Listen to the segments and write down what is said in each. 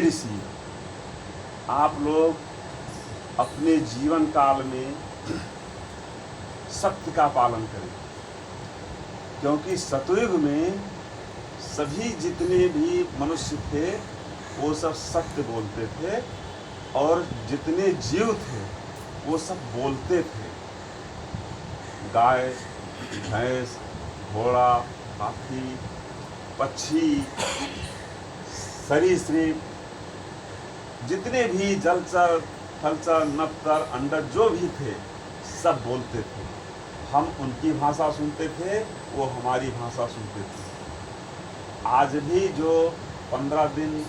ऋषि, आप लोग अपने जीवन काल में सत्य का पालन करें, क्योंकि सतयुग में सभी जितने भी मनुष्य थे वो सब सत्य बोलते थे और जितने जीव थे वो सब बोलते थे। गाय, भैंस, घोड़ा, हाथी, पक्षी, सरीसृप, जितने भी जलचर, थलचर, नपचर, अंडज जो भी थे सब बोलते थे। हम उनकी भाषा सुनते थे, वो हमारी भाषा सुनते थे। आज भी जो 15 दिन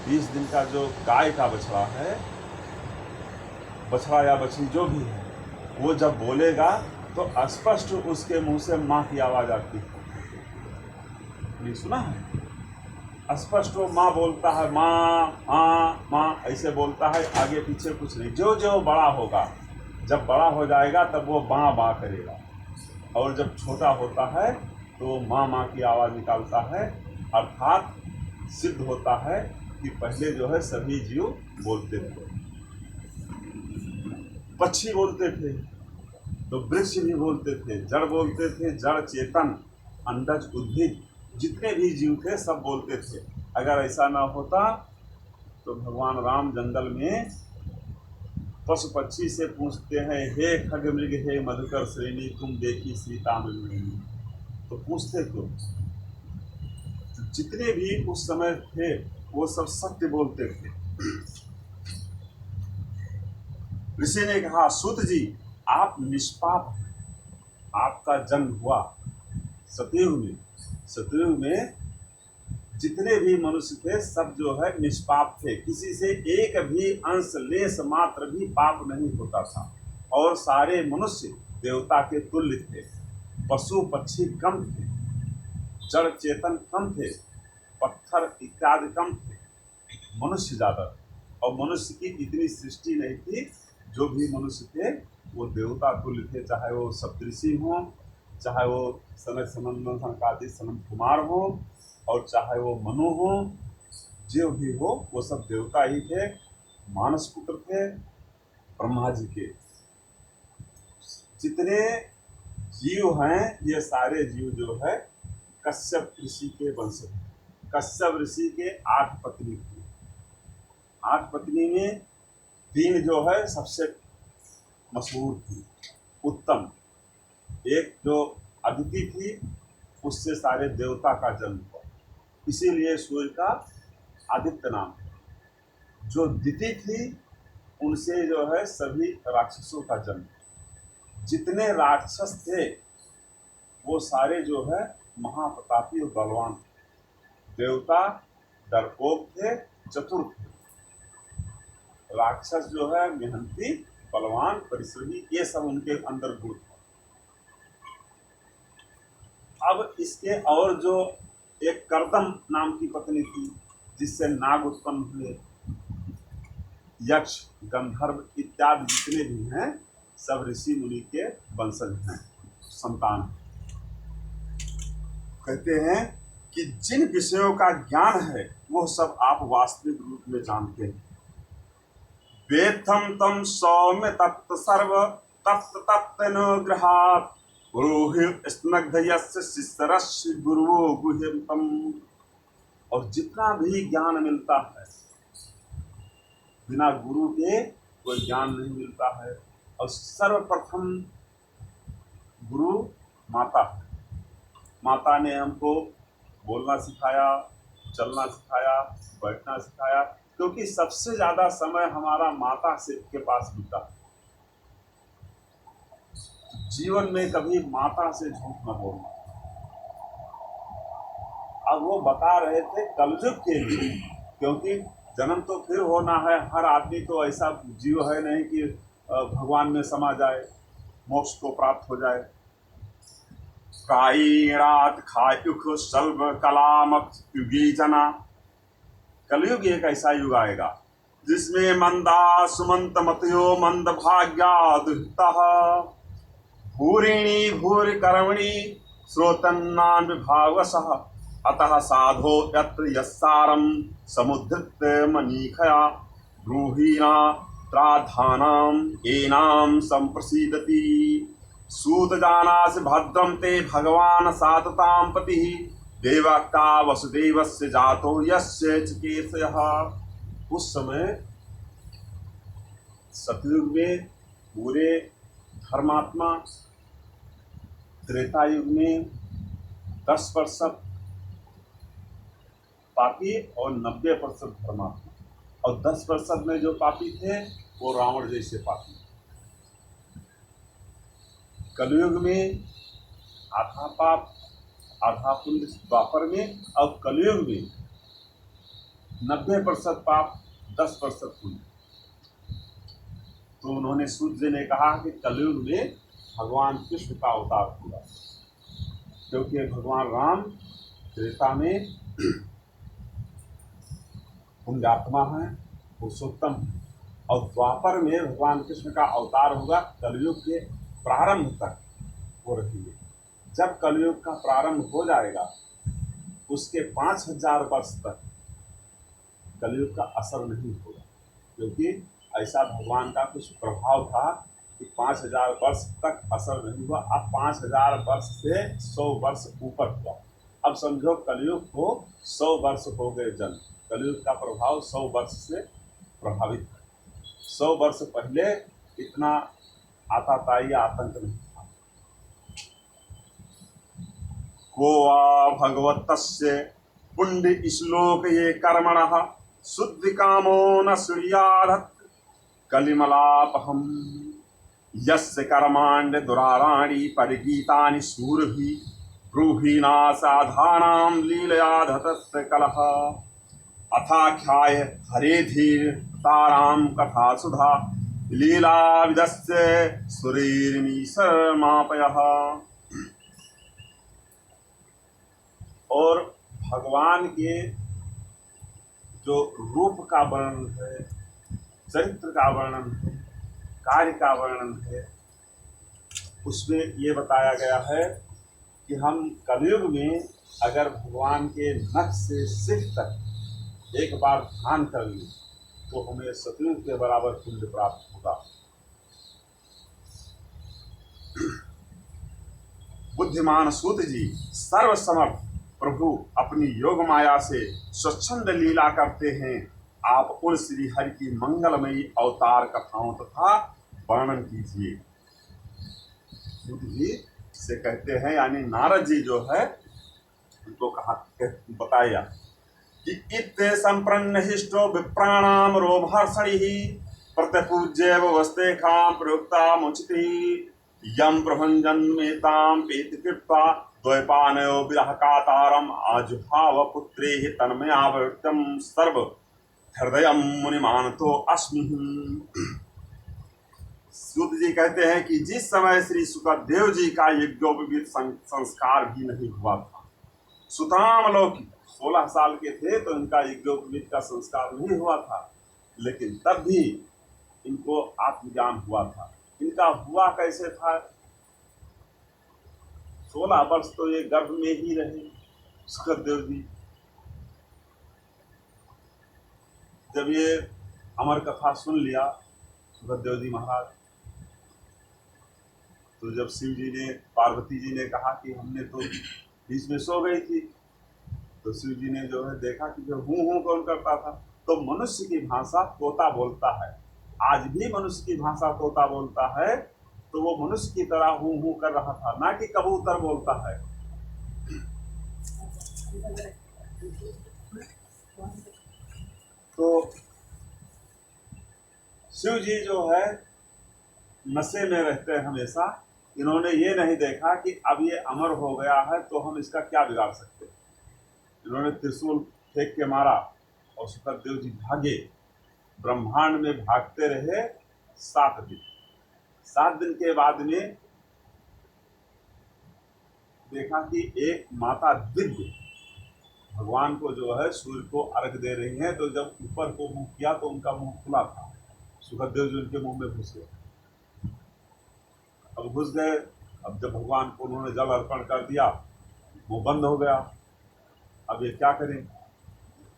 20 दिन का जो गाय का बछड़ा है, बछड़ा या बछड़ी जो भी है, वो जब बोलेगा तो स्पष्ट उसके मुंह से माँ की आवाज आती है। ये सुना है? स्पष्ट वो माँ बोलता है, माँ माँ माँ ऐसे बोलता है, आगे पीछे कुछ नहीं। जो जो बड़ा होगा, जब बड़ा हो जाएगा तब वो बाँ बाँ करेगा, और जब छोटा होता है तो माँ माँ की आवाज़ निकालता है। अर्थात सिद्ध होता है कि पहले जो है सभी जीव बोलते थे। पक्षी बोलते थे तो वृक्ष भी बोलते थे, जड़ बोलते थे, जड़ चेतन, अंडज, उद्भिद, जितने भी जीव थे सब बोलते थे। अगर ऐसा ना होता तो भगवान राम जंगल में पशु पक्षी से पूछते हैं, हे खग मृग, हे मधुकर श्रेणी, तुम देखी सीता मृग। तो पूछते क्यों? जितने भी उस समय थे वो सब सत्य बोलते थे। ऋषि ने कहा, सूत जी आप निष्पाप हैं, आपका जन्म हुआ सतयुग में। सतयुग में जितने भी मनुष्य थे सब जो है निष्पाप थे, किसी से एक भी अंश लेश मात्र भी पाप नहीं होता था, और सारे मनुष्य देवता के तुल्य थे। पशु पक्षी कम थे, जड़ चेतन कम थे, पत्थर इत्यादि कम थे, मनुष्य ज्यादा थे। और मनुष्य की इतनी सृष्टि नहीं थी। जो भी मनुष्य थे वो देवता तुल्य थे, चाहे वो सप्तऋषि हों, चाहे वो सनक सनंदन सनकादिक सनंद कुमार हो, और चाहे वो मनु हो, जो भी हो वो सब देवता ही थे। मानस पुत्र थे ब्रह्मा जी के। जितने जीव हैं ये सारे जीव जो है कश्यप ऋषि के वंश हैं। कश्यप ऋषि के 8 पत्नी थी। 8 पत्नी में 3 जो है सबसे मशहूर थी, उत्तम। एक जो अदिति थी, उससे सारे देवता का जन्म हुआ, इसीलिए सूर्य का आदित्य नाम है। जो दिति थी, उनसे जो है सभी राक्षसों का जन्म। जितने राक्षस थे वो सारे जो है महाप्रतापी और बलवान थे। देवता डरपोक थे, चतुर थे। राक्षस जो है मेहनती, बलवान, परिश्रमी, ये सब उनके अंदर गुण था। अब इसके और जो एक करदम नाम की पत्नी थी, जिससे नाग उत्पन्न हुए, यक्ष, गंधर्व इत्यादि जितने भी हैं सब ऋषि मुनि के वंशज हैं, संतान। कहते हैं कि जिन विषयों का ज्ञान है वो सब आप वास्तविक रूप में जानते हैं। वेत्थम तम सौम्य तत्व सर्व तत्व तत्वनुग्रहात् गुरुहि स्नग्ध यस्य शिष्यरस्य गुरुवो गुह्यं तम। और जितना भी ज्ञान मिलता है, बिना गुरु के कोई ज्ञान नहीं मिलता है। और सर्वप्रथम गुरु माता है। माता ने हमको बोलना सिखाया, चलना सिखाया, बैठना सिखाया, क्योंकि सबसे ज्यादा समय हमारा माता से के पास बीता। जीवन में कभी माता से झूठ न बोलना। अब वो बता रहे थे कलयुग के लिए, क्योंकि जन्म तो फिर होना है। हर आदमी तो ऐसा जीव है नहीं कि भगवान में समा जाए, मोक्ष को प्राप्त हो जाए। कायीणात खायुख सल्व कलामक युगी जना। कलयुग एक ऐसा युग आएगा जिसमें मंदा सुमंत मतयो मंद भाग्या दुहितः भूरिणी भूरि कर्मणि श्रोतन्नान विभावसः अतः साधो यत्र यस्सारं समुद्धृत्य मनीखया ब्रूहीणा त्राधानाम एनाम संप्रसीदति। सूत जानासि भद्रं ते भगवान साततां पतिः देवक्ता वसुदेवस्य जातो यस्य चिकीर्षयः। उस समय सतयुग में पूरे धर्मात्मा, त्रेता युग में 10% पापी और 90% धर्मात्मा, और 10% में जो पापी थे वो रावण जैसे पापी। कलयुग में आधा पाप आधा पुण्य द्वापर में, और कलयुग में 90% पाप 10% पुण्य। तो उन्होंने सूत जी ने कहा कि कलयुग में भगवान कृष्ण का अवतार होगा, क्योंकि भगवान राम त्रेता में पुण्यात्मा है, पुरुषोत्तम है, और द्वापर में भगवान कृष्ण का अवतार होगा। कलयुग के प्रारंभ तक वो रहेंगे। जब कलयुग का प्रारंभ हो जाएगा उसके 5000 वर्ष तक कलयुग का असर नहीं होगा, क्योंकि ऐसा भगवान का कुछ प्रभाव था कि 5000 वर्ष तक असर नहीं हुआ। अब 5000 वर्ष से 100 वर्ष ऊपर हुआ। अब समझो कलयुग को 100 वर्ष हो गए जन्म, कलयुग का प्रभाव 100 वर्ष से प्रभावित है। 100 वर्ष पहले इतना आताताई आतंक नहीं था। को वा भगवतस्य पुण्य श्लोक ये कर्मणः शुद्धि कामो न श्रीयाधत् कलिमलापहम यस्य कर्माण्य दुराराणि परिगीतानि शूरभिः ब्रूहीणा साधानां लीलया धतस्य कलह अथाख्याय हरेधीर तारां कथा सुधा लीला विदस्य सुरीर्मीशमापयः। और भगवान के जो रूप का वर्णन है, चरित्र का वर्णन है, कार्य का वर्णन है, उसमें ये बताया गया है कि हम कलयुग में अगर भगवान के नख से सिर तक एक बार ध्यान कर लें तो हमें सतयुग के बराबर पुण्य प्राप्त होगा। बुद्धिमान सूत जी सर्वसमर्थ प्रभु अपनी योग माया से स्वच्छंद लीला करते हैं। आप उन श्री हरि की मंगलमयी अवतार कथाओं तथा वर्णन कीजिए। सूत जी से कहते हैं, यानी नारद जी जो है उनको कहा बताया कि इत संप्रन्न हिष्टो विप्राणाम रोमहर्षणिः प्रत्यपूज्य वस्ते खाम प्रयुक्ता मुचिति यम प्रभंजन्मेतां पेति कृत्वा द्वैपानयो विरहकातारम आजुहाव पुत्रे तन्मयावृत्यम सर्व हृदय मुनिमानतो अस्मि। सूत जी कहते हैं कि जिस समय श्री सुखदेव जी का यज्ञोपवीत संस्कार भी नहीं हुआ था, सुताम लौकिक 16 साल के थे तो इनका यज्ञोपवीत का संस्कार नहीं हुआ था, लेकिन तब भी इनको आत्मज्ञान हुआ था। इनका हुआ कैसे था? 16 वर्ष तो ये गर्भ में ही रहे सुखदेव जी। जब ये अमर कथा सुन लिया सुखदेव जी महाराज, तो जब शिव जी ने, पार्वती जी ने कहा कि हमने तो बीच में सो गई थी, तो शिव जी ने जो है देखा कि जो हूँ कौन करता था, तो मनुष्य की भाषा तोता बोलता है। आज भी मनुष्य की भाषा तोता बोलता है, तो वो मनुष्य की तरह हूँ कर रहा था, ना कि कबूतर बोलता है। तो शिव जी जो है नशे में रहते हैं हमेशा। इन्होंने ये नहीं देखा कि अब ये अमर हो गया है तो हम इसका क्या बिगाड़ सकते। इन्होंने त्रिशूल फेंक के मारा और सुखदेव जी भागे। ब्रह्मांड में भागते रहे 7 दिन। 7 दिन के बाद में देखा कि एक माता दिव्य भगवान को जो है सूर्य को अर्घ दे रही हैं, तो जब ऊपर को मुंह किया तो उनका मुंह खुला था। सुखदेव जी उनके मुंह में घुस गए। अब घुस गए, अब जब भगवान को उन्होंने जल अर्पण कर दिया, मुंह बंद हो गया। अब ये क्या करें।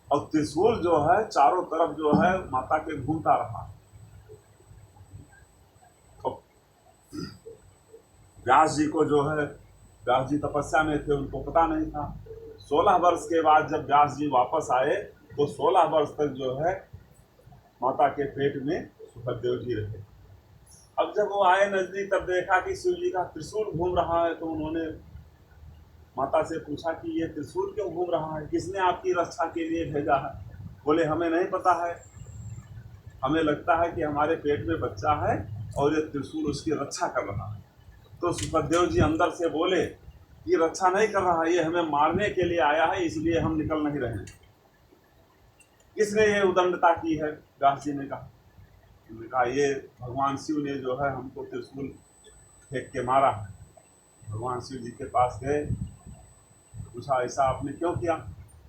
और त्रिशूल जो है चारों तरफ जो है माता के घूमता रहा। तो व्यास जी को जो है, व्यास जी तपस्या में थे, उनको पता नहीं था। 16 वर्ष के बाद जब व्यास जी वापस आए तो 16 वर्ष तक जो है माता के पेट में सुखदेव जी रहे। अब जब वो आए नजदीक तब देखा कि शिव जी का त्रिशूल घूम रहा है, तो उन्होंने माता से पूछा कि ये त्रिशूल क्यों घूम रहा है, किसने आपकी रक्षा के लिए भेजा है। बोले हमें नहीं पता है, हमें लगता है कि हमारे पेट में बच्चा है और ये त्रिशूल उसकी रक्षा कर रहा है। तो सुखदेव जी अंदर से बोले ये रक्षा नहीं कर रहा, ये हमें मारने के लिए आया है, इसलिए हम निकल नहीं रहे हैं। किसने ये उदंडता की है? व्यास जी ने कहा ये भगवान शिव ने जो है हमको त्रिशूल फेंक के मारा है। भगवान शिव जी के पास गए, पूछा ऐसा आपने क्यों किया?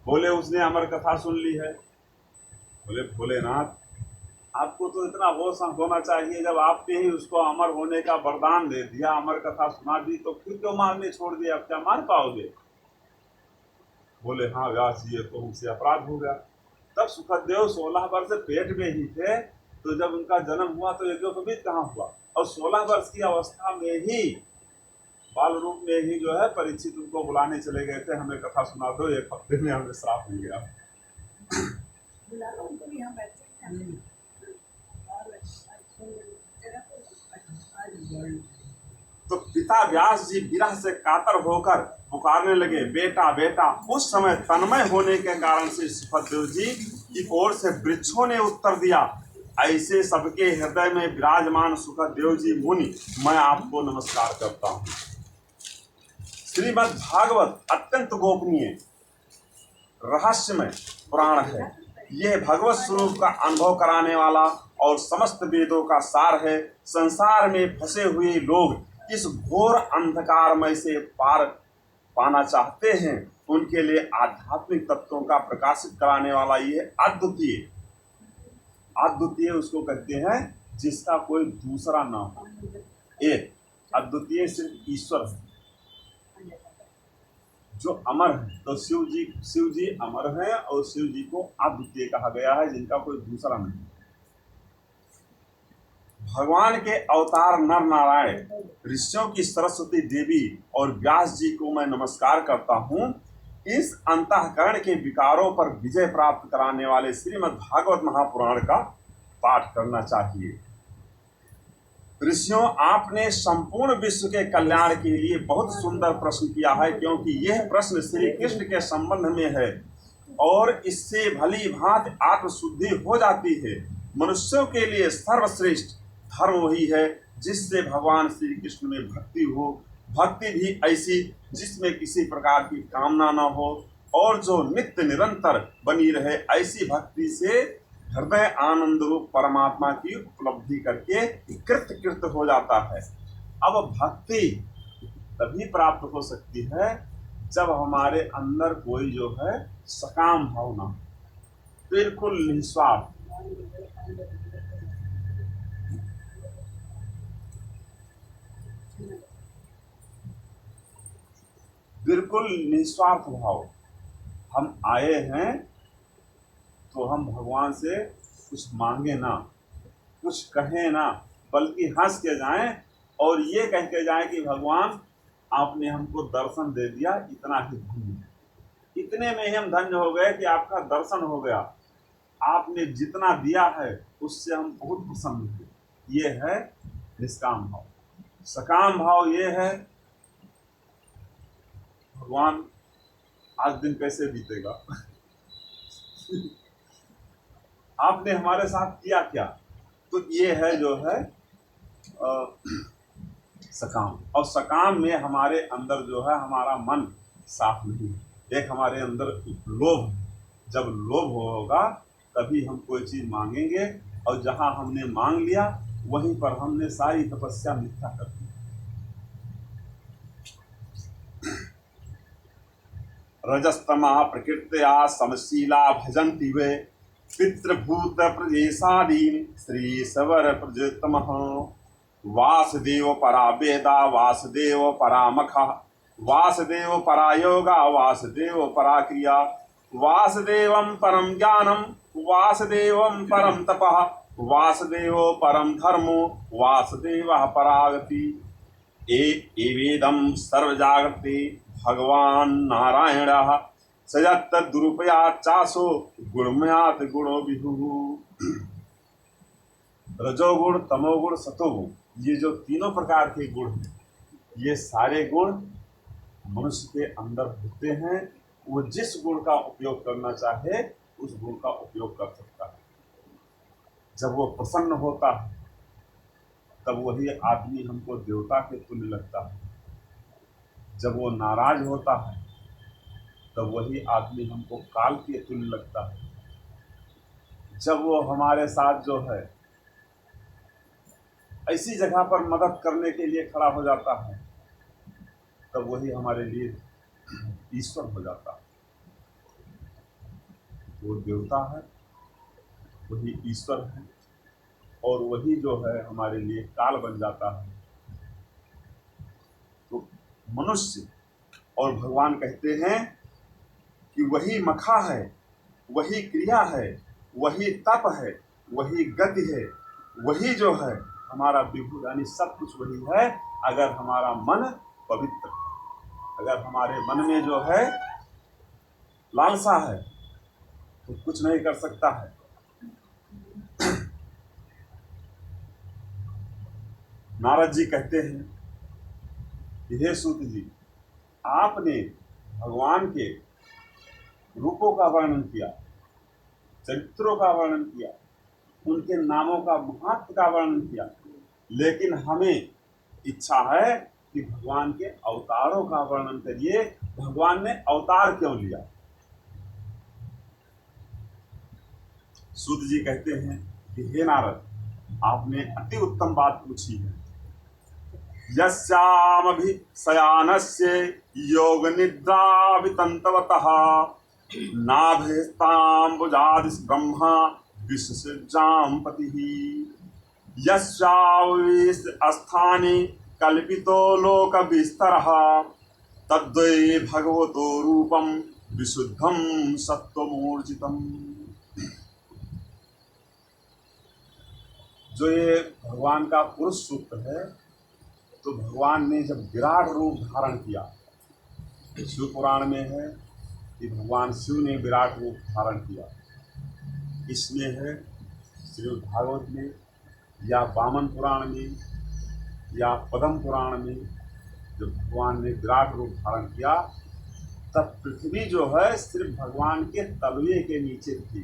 बोले उसने अमर कथा सुन ली है। बोले भोलेनाथ, आपको तो इतना होश होना चाहिए, जब आपने ही उसको अमर होने का वरदान दे दिया, अमर कथा सुना दी, तो फिर क्यों मारने छोड़ दिया? अब क्या मार पाओगे? बोले हाँ व्यास जी, ये तो हमसे अपराध हो गया। तब सुखदेव 16 वर्ष पेट में ही थे, तो जब उनका जन्म हुआ तो यज्ञोपवीत कहाँ हुआ? और 16 वर्ष की अवस्था में ही बाल रूप में ही जो है परीक्षित उनको बुलाने चले गए थे, हमें कथा सुना दो, 1 हफ्ते में हमें श्राप हो गया। तो पिता व्यास जी विरह से कातर होकर पुकारने लगे, बेटा बेटा। उस समय तन्मय होने के कारण से सुखदेव जी की ओर से वृक्षों ने उत्तर दिया, ऐसे सबके हृदय में विराजमान सुखदेव जी मुनि, मैं आपको नमस्कार करता हूँ। श्रीमद् भागवत अत्यंत गोपनीय रहस्यमय पुराण है। यह भगवत स्वरूप का अनुभव कराने वाला और समस्त वेदों का सार है। संसार में फंसे हुए लोग इस घोर अंधकारमय से पार पाना चाहते हैं, उनके लिए आध्यात्मिक तत्वों का प्रकाशित कराने वाला ये अद्वितीय उसको कहते हैं जिसका कोई दूसरा ना हो। एक अद्वितीय सिर्फ ईश्वर है जो अमर है। तो शिव जी अमर है और शिव जी को अद्वितीय कहा गया है, जिनका कोई दूसरा नहीं। भगवान के अवतार नर नारायण, ऋषियों की सरस्वती देवी और व्यास जी को मैं नमस्कार करता हूँ। इस अंतःकरण के विकारों पर विजय प्राप्त कराने वाले श्रीमद् भागवत महापुराण का पाठ करना चाहिए। ऋषियों, आपने संपूर्ण विश्व के कल्याण के लिए बहुत सुंदर प्रश्न किया है, क्योंकि यह प्रश्न श्री कृष्ण के संबंध में है और इससे भली भांति आत्मशुद्धि हो जाती है। मनुष्यों के लिए सर्वश्रेष्ठ धर्म वही है जिससे भगवान श्री कृष्ण में भक्ति हो, भक्ति भी ऐसी जिसमें किसी प्रकार की कामना न हो और जो नित्य निरंतर बनी रहे। ऐसी भक्ति से हृदय आनंद रूप परमात्मा की उपलब्धि करके कृत हो जाता है। अब भक्ति तभी प्राप्त हो सकती है जब हमारे अंदर कोई जो है सकाम भावना, बिल्कुल निस्वार्थ, बिल्कुल निस्वार्थ भाव। हम आए हैं तो हम भगवान से कुछ मांगे ना, कुछ कहें ना, बल्कि हंस के जाएं और ये कह के जाएं कि भगवान आपने हमको दर्शन दे दिया, इतना ही धन्य। इतने में ही हम धन्य हो गए कि आपका दर्शन हो गया, आपने जितना दिया है उससे हम बहुत प्रसन्न हुए। ये है निष्काम भाव। सकाम भाव ये है भगवान आज दिन कैसे बीतेगा आपने हमारे साथ किया क्या। तो ये है जो है सकाम। और सकाम में हमारे अंदर जो है हमारा मन साफ नहीं है। एक हमारे अंदर लोभ, जब लोभ होगा तभी हम कोई चीज मांगेंगे, और जहां हमने मांग लिया वहीं पर हमने सारी तपस्या मिथ्या कर दी। रजस्तमा प्रकृत्या समशीला भजन्ति वे पितृभूत प्रजेशादीन श्री सवर प्रजतम वासुदेव परा वेदा वासुदेव परामख वासुदेव परा योगा वासुदेव परा क्रिया वासुदेवं परम ज्ञानम वासुदेवं परम तपः वासुदेव परम धर्मो वासुदेवः परागति एवेदं सर्वजागृते भगवान नारायणः सजत्तद्रुपया चासो गुणमयात गुणो विभुः। रजोगुण तमोगुण सतोगुण, ये जो तीनों प्रकार के गुण हैं, ये सारे गुण मनुष्य के अंदर होते हैं। वो जिस गुण का उपयोग करना चाहे उस गुण का उपयोग कर सकता है। जब वो प्रसन्न होता है तब वही आदमी हमको देवता के तुल्य लगता है। जब वो नाराज होता है तब वही आदमी हमको काल के तुल्य लगता है। जब वो हमारे साथ जो है ऐसी जगह पर मदद करने के लिए खड़ा हो जाता है तब वही हमारे लिए ईश्वर हो जाता है। वो देवता है, वही ईश्वर है, और वही जो है हमारे लिए काल बन जाता है। तो मनुष्य और भगवान कहते हैं कि वही मखा है, वही क्रिया है, वही तप है, वही गति है, वही जो है हमारा विभु, यानी सब कुछ वही है। अगर हमारा मन पवित्र है, अगर हमारे मन में जो है लालसा है तो कुछ नहीं कर सकता है। नारद जी कहते हैं कि हे सूत जी, आपने भगवान के रूपों का वर्णन किया, चरित्रों का वर्णन किया, उनके नामों का महत्व का वर्णन किया, लेकिन हमें इच्छा है कि भगवान के अवतारों का वर्णन करिए। भगवान ने अवतार क्यों लिया? सूत जी कहते हैं कि हे नारद, आपने अति उत्तम बात पूछी है। यस्यामभि शयानस्य योग निद्रा वितंतवतः नाभेस्ताम्बुजादिस ब्रह्मा विश्वसृजां पतिः यस्यावेश स्थाने कल्पितो लोक विस्तरः तद्वै भगवतो रूपम विशुद्धम सत्वमूर्जितम। जो ये भगवान का पुरुष सूत्र है, तो भगवान ने जब विराट रूप धारण किया, शिव पुराण में है कि भगवान शिव ने विराट रूप धारण किया। इसमें है श्रीमद् भागवत में या वामन पुराण में या पद्म पुराण में, जब भगवान ने विराट रूप धारण किया तब पृथ्वी जो है सिर्फ भगवान के तलवे के नीचे थी।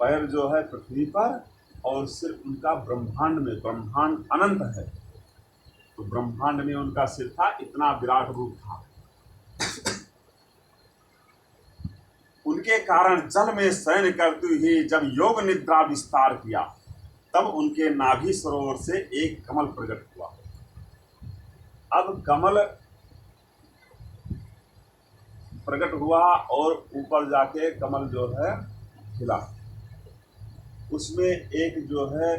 पैर जो है पृथ्वी पर, और सिर्फ उनका ब्रह्मांड में, ब्रह्मांड अनंत है तो ब्रह्मांड में उनका सिर था। इतना विराट रूप था। उनके कारण जल में शयन करते हुए जब योग निद्रा विस्तार किया तब उनके नाभि सरोवर से एक कमल प्रकट हुआ। अब कमल प्रकट हुआ और ऊपर जाके कमल जो है खिला। उसमें एक जो है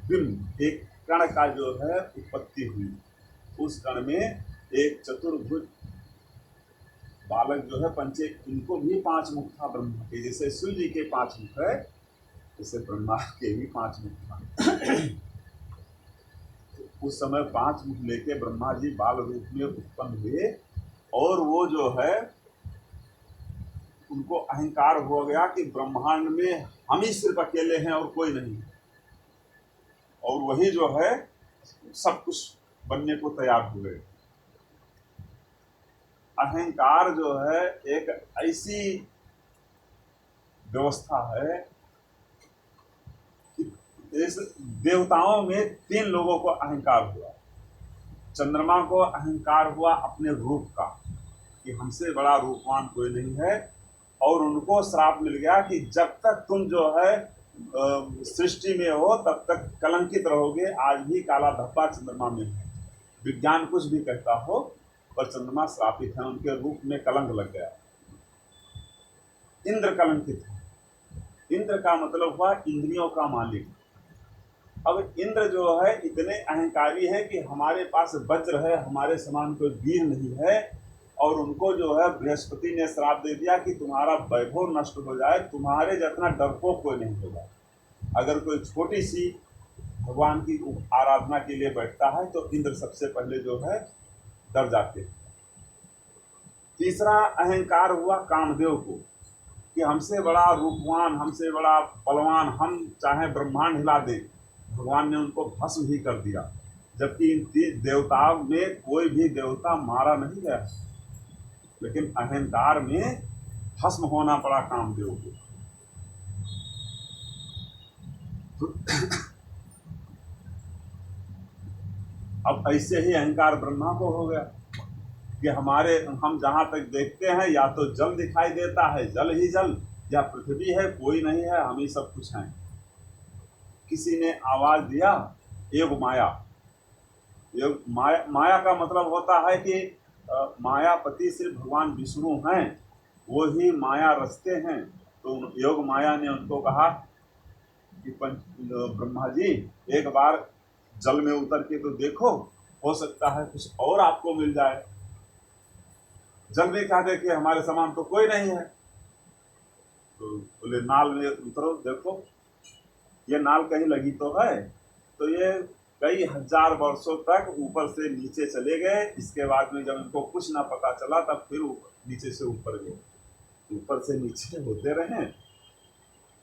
बिंब, एक कण का जो है उत्पत्ति हुई। उस कण में एक चतुर्भुज बालक जो है पंचे, इनको भी 5 मुख था ब्रह्मा के। जैसे शिव जी के 5 मुख है, जैसे ब्रह्मा के भी 5 मुख था। उस समय 5 मुख लेके ब्रह्मा जी बाल रूप में उत्पन्न हुए, और वो जो है उनको अहंकार हो गया कि ब्रह्मांड में हम ही सिर्फ अकेले हैं और कोई नहीं, और वही जो है सब कुछ बनने को तैयार हुए। अहंकार जो है एक ऐसी व्यवस्था है कि इस देवताओं में 3 लोगों को अहंकार हुआ। चंद्रमा को अहंकार हुआ अपने रूप का कि हमसे बड़ा रूपवान कोई नहीं है, और उनको श्राप मिल गया कि जब तक तुम जो है सृष्टि में हो तब तक कलंकित रहोगे। आज भी काला धब्बा चंद्रमा में है। विज्ञान कुछ भी कहता हो, पर चंद्रमा श्रापित है, उनके रूप में कलंक लग गया। इंद्र कलंकित है। इंद्र का मतलब हुआ इंद्रियों का मालिक। अब इंद्र जो है इतने अहंकारी है कि हमारे पास वज्र है, हमारे समान कोई वीर नहीं है, और उनको जो है बृहस्पति ने श्राप दे दिया कि तुम्हारा वैभव नष्ट हो जाए, तुम्हारे जितना डरपोक कोई नहीं होगा। अगर कोई छोटी सी भगवान की आराधना के लिए बैठता है तो इंद्र सबसे पहले जो है डर जाते हैं। तीसरा अहंकार हुआ कामदेव को कि हमसे बड़ा रूपवान, हमसे बड़ा बलवान, हम चाहे ब्रह्मांड हिला दें। भगवान ने उनको भस्म ही कर दिया, जबकि इन तीन देवताओं में कोई भी देवता मारा नहीं गया, लेकिन अहंकार में भस्म होना पड़ा कामदेव को। अब ऐसे ही अहंकार ब्रह्मा को हो गया कि हम जहां तक देखते हैं या तो जल दिखाई देता है, जल ही जल, या पृथ्वी है, कोई नहीं है, हम ही सब कुछ हैं। किसी ने आवाज दिया योग माया। योग माया का मतलब होता है कि मायापति सिर्फ भगवान विष्णु हैं, वो ही माया रचते हैं। तो योग माया ने उनको कहा कि ब्रह्मा जी एक बार जल में उतर के तो देखो, हो सकता है कुछ और आपको मिल जाए। जल में क्या देखे, हमारे समान तो कोई नहीं है। तो बोले नाल में उतरो, देखो ये नाल कहीं लगी तो है। तो ये कई हजार वर्षों तक ऊपर से नीचे चले गए। इसके बाद में जब इनको कुछ ना पता चला तब फिर नीचे से ऊपर गए, ऊपर से नीचे होते रहे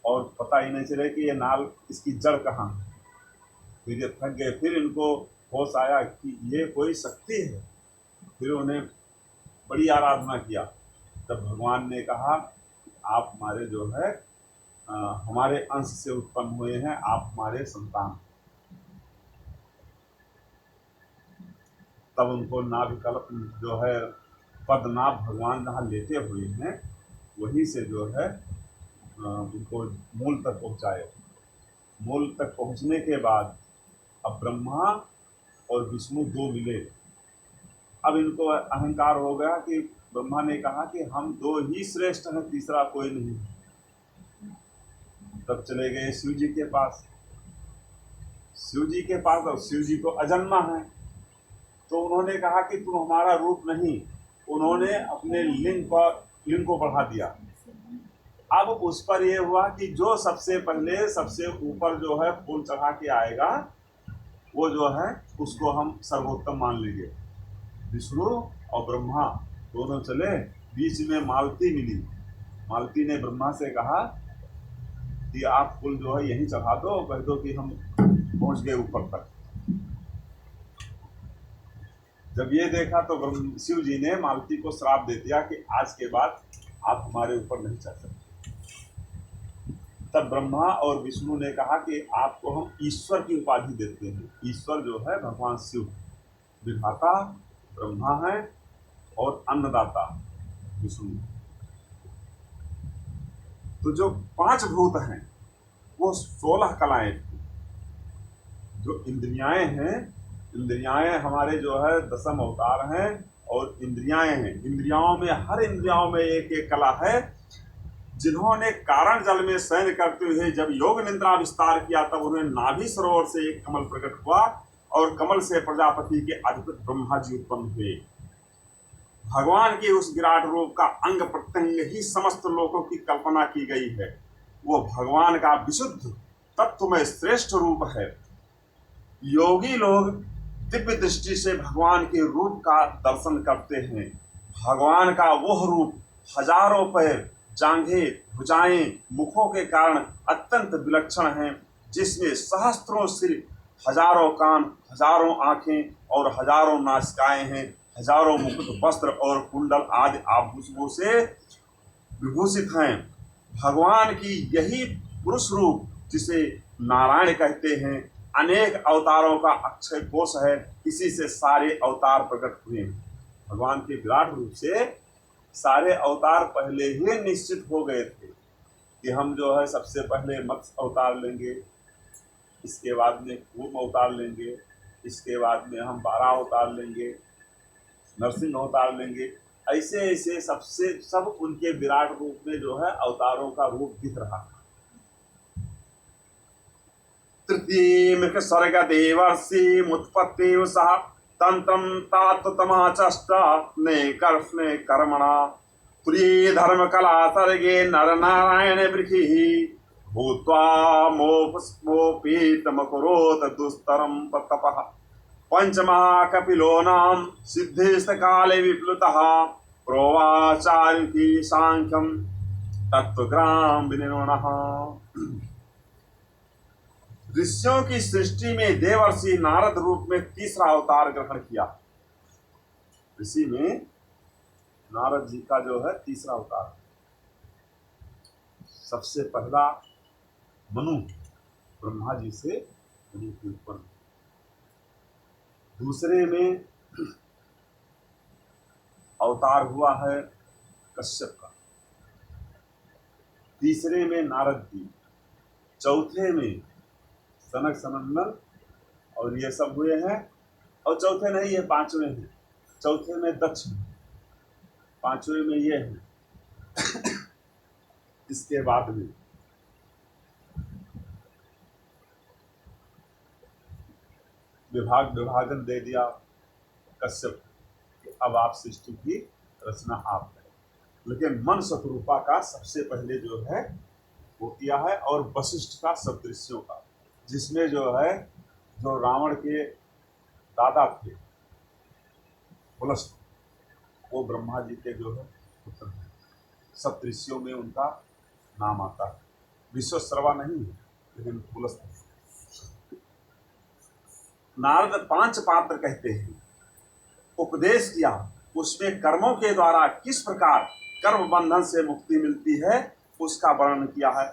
और पता ही नहीं चले कि ये नाल, इसकी जड़ कहाँ है। फिर ये थक गए, फिर इनको होश आया कि ये कोई शक्ति है। फिर उन्हें बड़ी आराधना किया। तब भगवान ने कहा आप हमारे जो है हमारे अंश से उत्पन्न हुए हैं, आप हमारे संतान। तब उनको नाभिकल्प जो है पद्मनाभ भगवान जहाँ लेटे हुए हैं वहीं से जो है उनको मूल तक पहुँचाए। मूल तक पहुँचने के बाद अब ब्रह्मा और विष्णु दो मिले। अब इनको अहंकार हो गया कि ब्रह्मा ने कहा कि हम दो ही श्रेष्ठ हैं, तीसरा कोई नहीं। तब चले गए शिव जी के पास। शिव जी के पास, और शिव जी तो अजन्मा है, तो उन्होंने कहा कि तुम हमारा रूप नहीं। उन्होंने अपने लिंग को बढ़ा दिया। अब उस पर यह हुआ कि जो सबसे पहले सबसे ऊपर जो है फूल चढ़ा के आएगा वो जो है उसको हम सर्वोत्तम मान लेंगे। विष्णु और ब्रह्मा दोनों चले, बीच में मालती मिली। मालती ने ब्रह्मा से कहा कि आप फूल जो है यहीं चढ़ा दो, कह दो कि हम पहुंच गए ऊपर तक। जब ये देखा तो शिव जी ने मालती को श्राप दे दिया कि आज के बाद आप हमारे ऊपर नहीं चढ़ सकते। तब ब्रह्मा और विष्णु ने कहा कि आपको हम ईश्वर की उपाधि देते हैं। ईश्वर जो है भगवान शिव, विधाता ब्रह्मा है और अन्नदाता विष्णु। तो जो 5 भूत हैं वो 16 कलाएं थी। जो इंद्रियाएं हैं, इंद्रियाएं हमारे जो है 10 अवतार हैं और इंद्रियाएं हैं। इंद्रियाओं में, हर इंद्रियाओं में एक एक कला है। जिन्होंने कारण जल में शयन करते हुए जब योग निद्रा विस्तार किया तब उन्हें नाभि सरोवर से एक कमल प्रकट हुआ और कमल से प्रजापति के अद्भुत ब्रह्मा जी उत्पन्न हुए। भगवान के उस विराट रूप का अंग प्रत्यंग ही समस्त लोकों की कल्पना की गई है। वो भगवान का विशुद्ध तत्व में श्रेष्ठ रूप है। योगी लोग दिव्य दृष्टि से भगवान के रूप का दर्शन करते हैं। भगवान का वह रूप हजारों पैर, जांघें, भुजाएं, मुखों के कारण अत्यंत विलक्षण हैं, जिसमें सहस्त्रों सिर, हजारों कान, हजारों आंखें और हजारों नासिकाएं हैं। हजारों मुकुट, वस्त्र और कुंडल आदि आभूषणों से विभूषित हैं। भगवान की यही पुरुष रूप जिसे नारायण कहते हैं अनेक अवतारों का अक्षय कोश है। इसी से सारे अवतार प्रकट हुए। भगवान के विराट रूप से सारे अवतार पहले ही निश्चित हो गए थे कि हम जो है सबसे पहले मत्स्य अवतार लेंगे, इसके बाद में कूर्म अवतार लेंगे, इसके बाद में हम 12 अवतार लेंगे, नरसिंह अवतार लेंगे। ऐसे ऐसे सब उनके विराट रूप में जो है अवतारों का रूप दिख रहा था। प्रकृति मृग स्वर्ग देवर्षि मुत्पत्ति सह तंत्रम तात्तमाचष्ट स्नेह कर्मणा प्रिय धर्म कला सर्गे नर नारायण वृखि भूत्वा मोपीतमकुरोत दुस्तरम तपः पंचमहाकपिलो नाम सिद्धेश काले विप्लुतः प्रोवाचार्य सांख्यम तत्वग्राम विनिर्णः। ऋषियों की सृष्टि में देवर्षि नारद रूप में तीसरा अवतार ग्रहण किया। ऋषि में नारद जी का जो है तीसरा अवतार। सबसे पहला मनु ब्रह्मा जी से मनु की उत्पन्न, दूसरे में अवतार हुआ है कश्यप का, तीसरे में नारद जी, चौथे में सनक सनंदन और ये सब हुए हैं, और चौथे नहीं ये पांचवें हैं। चौथे में दक्ष, पांचवें में ये है। इसके बाद में विभाजन दे दिया कश्यप, अब आप सृष्टि की रचना आप करें। लेकिन मन शत्रुपा का सबसे पहले जो है वो किया है, और वशिष्ठ का सदृश्यों का, जिसमें जो है जो रावण के दादा थे पुलस्त, वो ब्रह्मा जी के जो है पुत्र हैं। सप्तऋषियों में उनका नाम आता है। विश्वश्रवा नहीं है लेकिन पुलस्त। नारद पांच पात्र कहते हैं, उपदेश किया, उसमें कर्मों के द्वारा किस प्रकार कर्म बंधन से मुक्ति मिलती है उसका वर्णन किया है।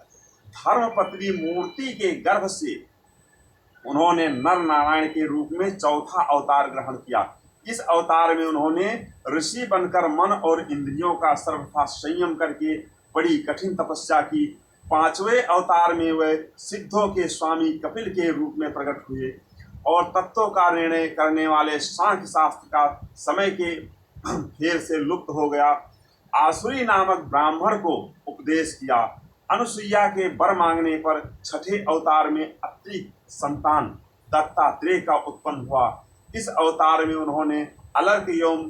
धर्मपत्नी मूर्ति के गर्भ से उन्होंने नर नारायण के रूप में चौथा अवतार ग्रहण किया। इस अवतार में उन्होंने ऋषि बनकर मन और इंद्रियों का सर्वथा संयम करके बड़ी कठिन तपस्या की। पांचवें अवतार में वे सिद्धों के स्वामी कपिल के रूप में प्रकट हुए और तत्वों का निर्णय करने वाले सांख्य शास्त्र का समय के फेर से लुप्त हो गया। आसुरी नामक ब्राह्मण को उपदेश किया। अनुसुईया के वर मांगने पर छठे अवतार में अत्रि संतान दत्तात्रेय का उत्पन्न हुआ। इस अवतार में उन्होंने अलर्क एवं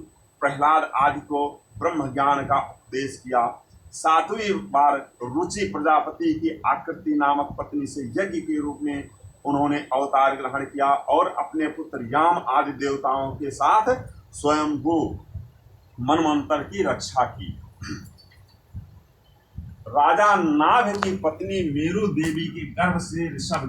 प्रहलाद आदि को ब्रह्म ज्ञान का उपदेश किया। सातवीं बार रुचि प्रजापति की आकृति नामक पत्नी से यज्ञ के रूप में उन्होंने अवतार ग्रहण किया और अपने पुत्र याम आदि देवताओं के साथ स्वयंभू मनवंतर की रक्षा की। राजा नाभ की पत्नी मेरु देवी के गर्भ से ऋषभ